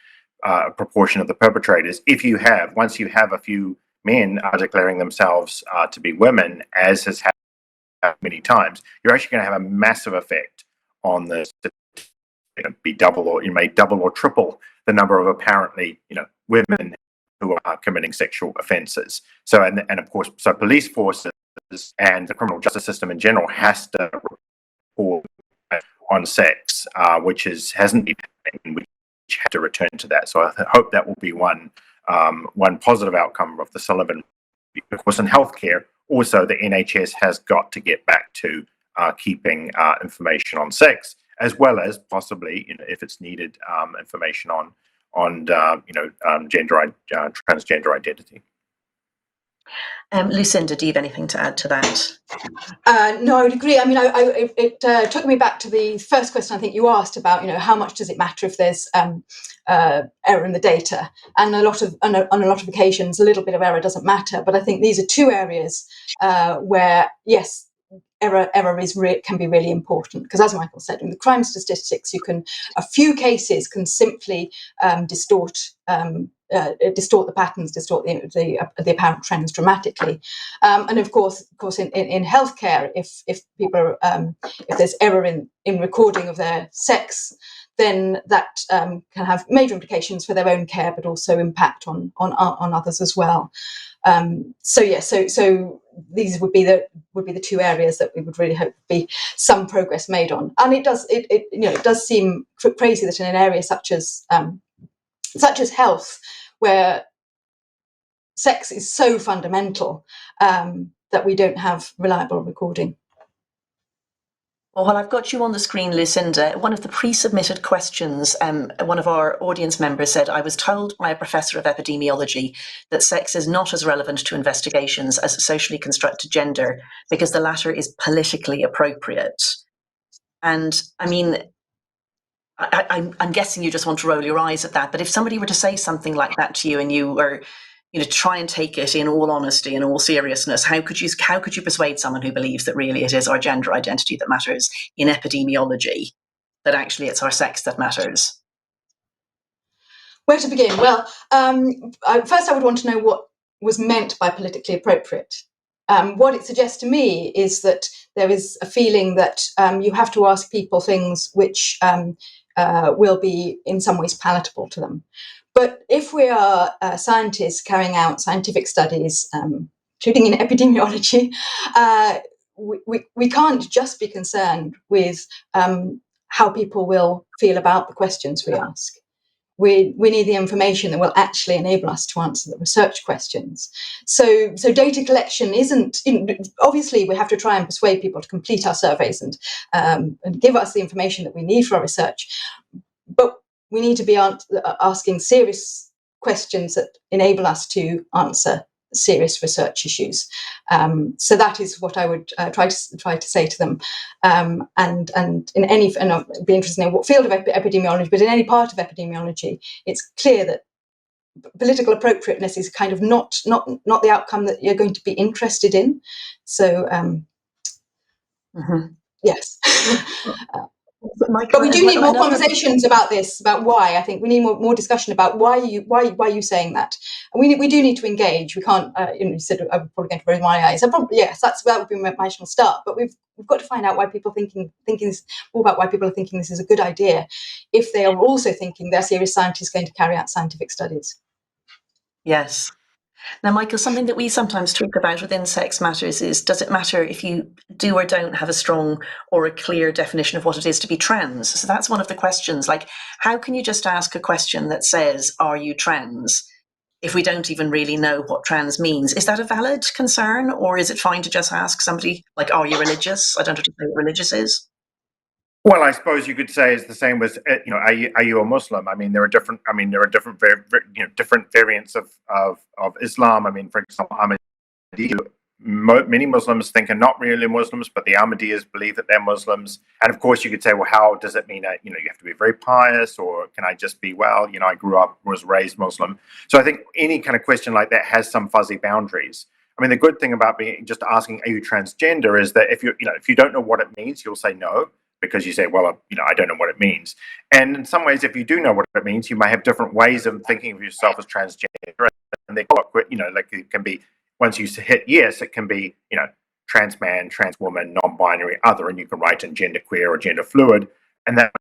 proportion of the perpetrators. Once you have a few men declaring themselves to be women, as has happened many times, you're actually going to have a massive effect on the, be double or triple the number of apparently women who are committing sexual offences. So and of course, so police forces and the criminal justice system in general has to report on sex, which hasn't been happening. We have to return to that. So I hope that will be one positive outcome of the Sullivan. Of course, in healthcare, also the NHS has got to get back to keeping information on sex, as well as possibly, if it's needed, information on transgender identity. Lucinda, do you have anything to add to that? No, I would agree. I mean, it took me back to the first question I think you asked about, how much does it matter if there's error in the data? And on a lot of occasions, a little bit of error doesn't matter. But I think these are two areas where, yes, error can be really important, because as Michael said, in the crime statistics, a few cases can simply distort distort the patterns, distort the apparent trends dramatically. And of course, in healthcare, if people are, if there's error in recording of their sex, then that can have major implications for their own care, but also impact on others as well. So these would be the two areas that we would really hope be some progress made on. And it does seem crazy that in an area such as health, where sex is so fundamental, that we don't have reliable recording. Well, while I've got you on the screen, Lucinda, one of the pre-submitted questions, one of our audience members said, I was told by a professor of epidemiology that sex is not as relevant to investigations as socially constructed gender because the latter is politically appropriate. And I mean, I'm guessing you just want to roll your eyes at that, but if somebody were to say something like that to you and you were, try and take it in all honesty and all seriousness, how could you persuade someone who believes that really it is our gender identity that matters in epidemiology, that actually it's our sex that matters? Where to begin? Well, first I would want to know what was meant by politically appropriate. What it suggests to me is that there is a feeling that you have to ask people things which will be in some ways palatable to them. But if we are scientists carrying out scientific studies, including in epidemiology, we can't just be concerned with how people will feel about the questions we ask. We need the information that will actually enable us to answer the research questions. So data collection isn't, obviously we have to try and persuade people to complete our surveys and give us the information that we need for our research. But we need to be asking serious questions that enable us to answer serious research issues. So that is what I would try to say to them. And I'd be interested in what field of epidemiology, but in any part of epidemiology, it's clear that political appropriateness is kind of not the outcome that you're going to be interested in. So yes. But we do need more conversations about this, about why. I think we need more discussion about why are you saying that. And we do need to engage. We can't. You said I'm probably going to roll my eyes. Yes, that would be my initial start. But we've got to find out why people thinking this, more about why people are thinking this is a good idea, if they are also thinking they're serious scientists going to carry out scientific studies. Yes. Now, Michael, something that we sometimes talk about within Sex Matters is, does it matter if you do or don't have a strong or a clear definition of what it is to be trans? So that's one of the questions. Like, how can you just ask a question that says, are you trans, if we don't even really know what trans means? Is that a valid concern, or is it fine to just ask somebody, like, are you religious? I don't know what religious is. Well, I suppose you could say it's the same as, are you a Muslim? I mean, there are different different variants of Islam. I mean, for example, Ahmadiyya, many Muslims think are not really Muslims, but the Ahmadiyyas believe that they're Muslims. And of course, you could say, well, how does it mean that, you have to be very pious, or can I just be, well, I was raised Muslim. So I think any kind of question like that has some fuzzy boundaries. I mean, the good thing about just asking, are you transgender, is that if you don't know what it means, you'll say no, because you say, well, I don't know what it means. And in some ways, if you do know what it means, you may have different ways of thinking of yourself as transgender. And they like it can be, once you hit yes, it can be, trans man, trans woman, non-binary, other, and you can write in genderqueer or gender fluid, and that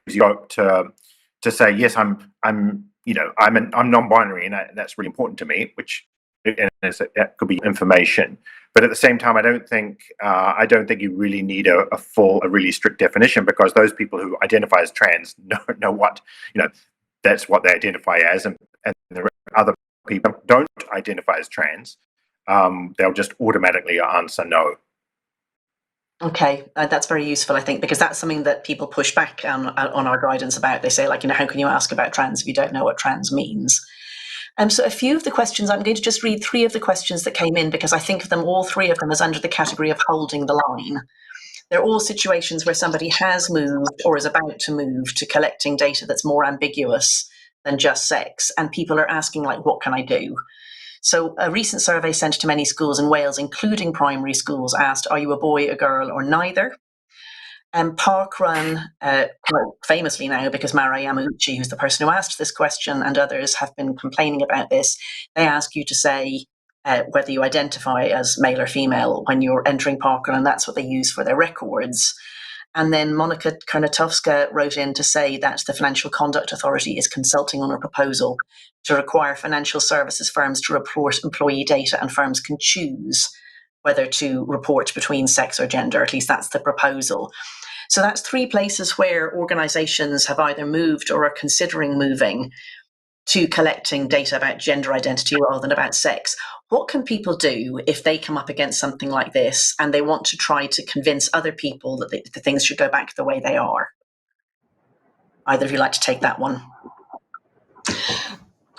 gives you hope to say, yes, I'm non-binary, and that's really important to me, which that could be information. But at the same time, I don't think you really need a really strict definition, because those people who identify as trans know what, that's what they identify as, and there are other people who don't identify as trans. They'll just automatically answer no. Okay, that's very useful, I think, because that's something that people push back on our guidance about. They say, like, how can you ask about trans if you don't know what trans means? So a few of the questions, I'm going to just read 3 of the questions that came in, because I think of them, all 3 of them, as under the category of holding the line. They're all situations where somebody has moved or is about to move to collecting data that's more ambiguous than just sex, and people are asking, like, what can I do? So a recent survey sent to many schools in Wales, including primary schools, asked, are you a boy, a girl, or neither? Parkrun, quite famously now, because Mara Yamauchi, who's the person who asked this question, and others have been complaining about this, they ask you to say whether you identify as male or female when you're entering Parkrun, and that's what they use for their records. And then Monica Karnatowska wrote in to say that the Financial Conduct Authority is consulting on a proposal to require financial services firms to report employee data, and firms can choose whether to report between sex or gender. At least that's the proposal. So that's 3 places where organisations have either moved or are considering moving to collecting data about gender identity rather than about sex. What can people do if they come up against something like this and they want to try to convince other people that the things should go back the way they are? Either of you like to take that one?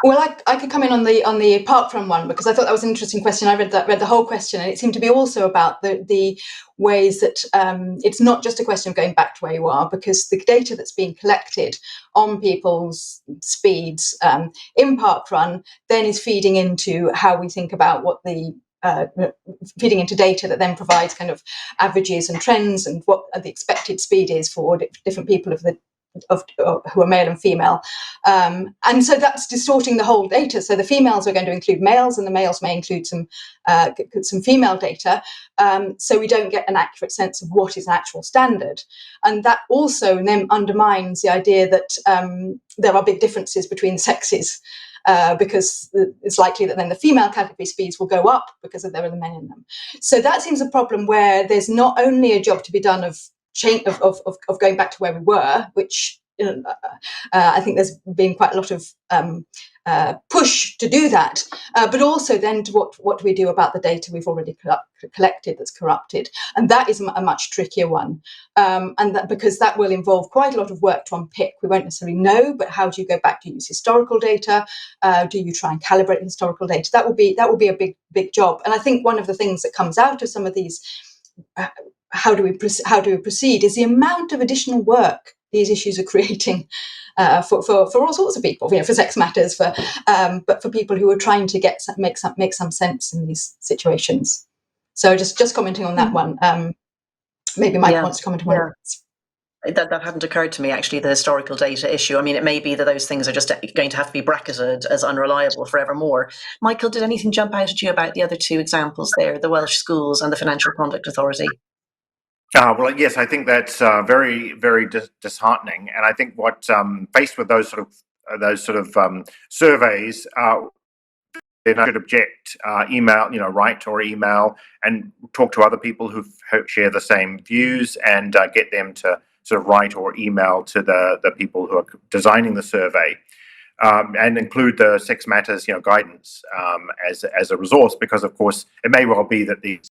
Well, I could come in on the Parkrun one, because I thought that was an interesting question. I read the whole question, and it seemed to be also about the ways that it's not just a question of going back to where you are, because the data that's being collected on people's speeds in Parkrun then is feeding into how we think about what the feeding into data that then provides kind of averages and trends and what the expected speed is for different people who are male and female, and so that's distorting the whole data. So the females are going to include males, and the males may include some female data, so we don't get an accurate sense of what is an actual standard. And that also then undermines the idea that there are big differences between sexes, because it's likely that then the female category speeds will go up because there are the men in them. So that seems a problem where there's not only a job to be done of going back to where we were, which I think there's been quite a lot of push to do that, but also then to what do we do about the data we've already collected that's corrupted? And that is a much trickier one, and that because that will involve quite a lot of work to unpick. We won't necessarily know, but how do you go back? Do you use historical data? Do you try and calibrate historical data? That will be a big job. And I think one of the things that comes out of some of these how do we proceed is the amount of additional work these issues are creating for all sorts of people, for sex matters, but for people who are trying to make some sense in these situations. So just commenting on that one. Maybe Mike wants to comment on one. That hadn't occurred to me, actually, the historical data issue. I mean, it may be that those things are just going to have to be bracketed as unreliable forevermore. Michael, did anything jump out at you about the other 2 examples there, the Welsh schools and the Financial Conduct Authority? Well, yes, I think that's very, very disheartening. And I think what faced with those sort of surveys, then I should object, email, write or email, and talk to other people who share the same views, and get them to sort of write or email to the people who are designing the survey, and include the Sex Matters, guidance as a resource, because of course it may well be that these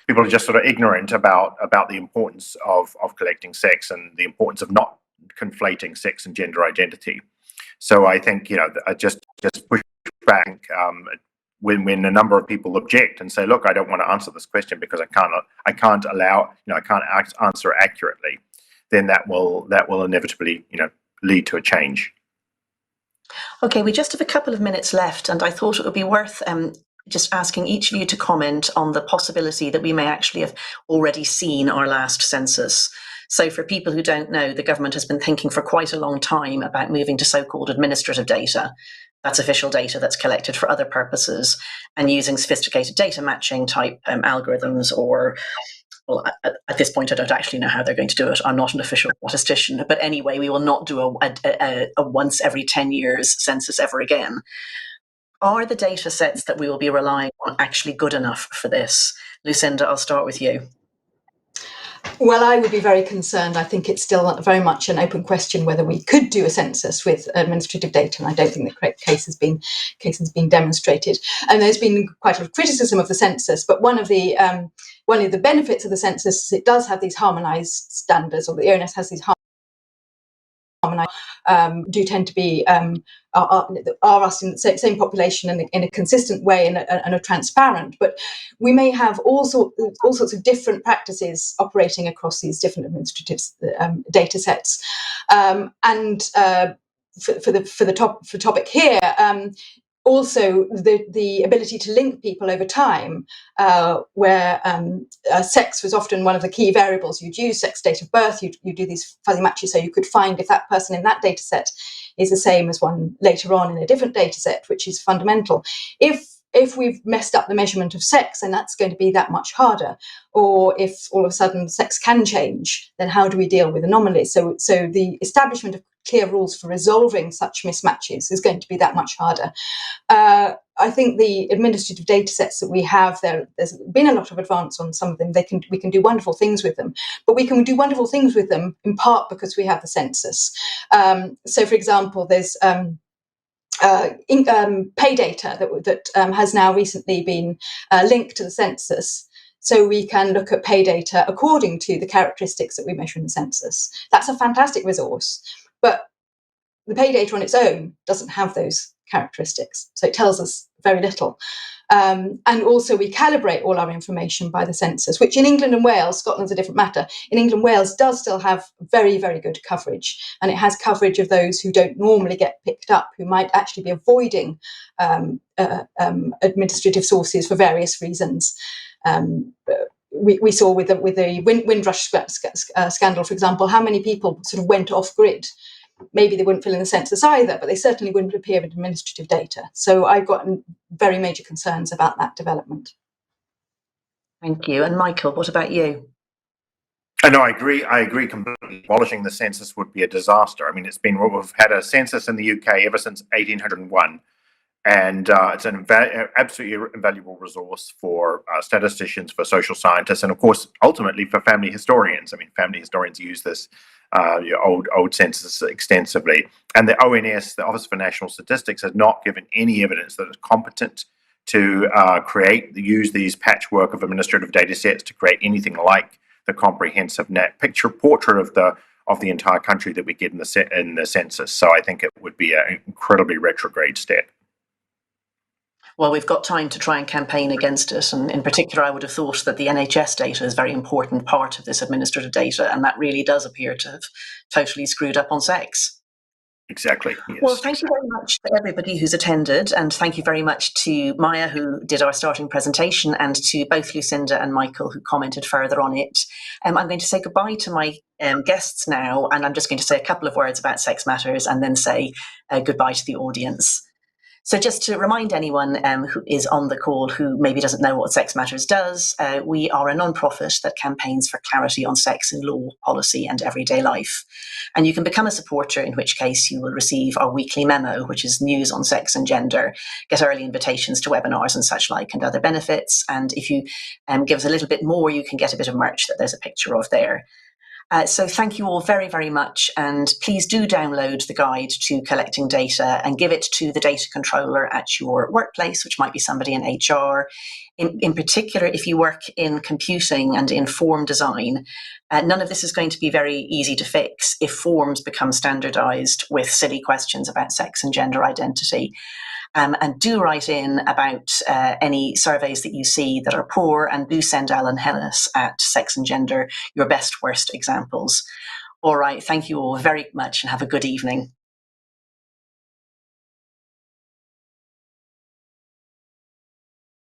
people are just sort of ignorant about the importance of collecting sex and the importance of not conflating sex and gender identity. So I think I just push back when a number of people object and say, look, I don't want to answer this question because I can't answer accurately. Then that will inevitably lead to a change. Okay, we just have a couple of minutes left, and I thought it would be worth just asking each of you to comment on the possibility that we may actually have already seen our last census. So for people who don't know, the government has been thinking for quite a long time about moving to so-called administrative data. That's official data that's collected for other purposes, and using sophisticated data matching type algorithms, or, well, at this point, I don't actually know how they're going to do it. I'm not an official statistician, but anyway, we will not do a once every 10 years census ever again. Are the data sets that we will be relying on actually good enough for this? Lucinda, I'll start with you. Well, I would be very concerned. I think it's still very much an open question whether we could do a census with administrative data, and I don't think the correct case has been demonstrated. And there's been quite a lot of criticism of the census, but one of the benefits of the census is it does have these harmonised standards, or the ONS has these harmonised, do tend to be are us in the same population in a consistent way and are transparent. But we may have all sorts of different practices operating across these different administrative data sets. And for the topic here, also the ability to link people over time, where sex was often one of the key variables. You'd use sex, date of birth, you do these fuzzy matches so you could find if that person in that data set is the same as one later on in a different data set, which is fundamental. If we've messed up the measurement of sex, then that's going to be that much harder. Or if all of a sudden sex can change, then how do we deal with anomalies? So the establishment of clear rules for resolving such mismatches is going to be that much harder. I think the administrative data sets that we have, there's been a lot of advance on some of them. We can do wonderful things with them, but we can do wonderful things with them in part because we have the census. So, for example, there's pay data that has now recently been linked to the census. So we can look at pay data according to the characteristics that we measure in the census. That's a fantastic resource, but the pay data on its own doesn't have those characteristics. So it tells us very little. And also we calibrate all our information by the census, which in England and Wales, Scotland's a different matter. In England and Wales does still have very, very good coverage. And it has coverage of those who don't normally get picked up, who might actually be avoiding administrative sources for various reasons. We saw with the Windrush scandal, for example, how many people sort of went off grid. Maybe they wouldn't fill in the census either, but they certainly wouldn't appear in administrative data. So I've got very major concerns about that development. Thank you. And Michael, what about you? No, I agree completely. Abolishing the census would be a disaster. I mean, we've had a census in the UK ever since 1801. And it's an absolutely invaluable resource for statisticians, for social scientists, and of course, ultimately for family historians. I mean, family historians use this old census extensively. And the ONS, the Office for National Statistics, has not given any evidence that it's competent to use these patchwork of administrative data sets to create anything like the comprehensive portrait of the entire country that we get in the census. So I think it would be an incredibly retrograde step. Well, we've got time to try and campaign against it. And in particular, I would have thought that the NHS data is a very important part of this administrative data. And that really does appear to have totally screwed up on sex. Exactly. Yes. Well, thank you very much to everybody who's attended. And thank you very much to Maya, who did our starting presentation, and to both Lucinda and Michael, who commented further on it. I'm going to say goodbye to my guests now. And I'm just going to say a couple of words about Sex Matters and then say goodbye to the audience. So just to remind anyone who is on the call who maybe doesn't know what Sex Matters does, we are a non-profit that campaigns for clarity on sex in law, policy and everyday life. And you can become a supporter, in which case you will receive our weekly memo, which is news on sex and gender, get early invitations to webinars and such like, and other benefits. And if you give us a little bit more, you can get a bit of merch that there's a picture of there. So thank you all very, very much. And please do download the guide to collecting data and give it to the data controller at your workplace, which might be somebody in HR. In particular, if you work in computing and in form design, none of this is going to be very easy to fix if forms become standardized with silly questions about sex and gender identity. And do write in about any surveys that you see that are poor, and do send Alan Hennis at Sex and Gender your best, worst examples. All right, thank you all very much and have a good evening.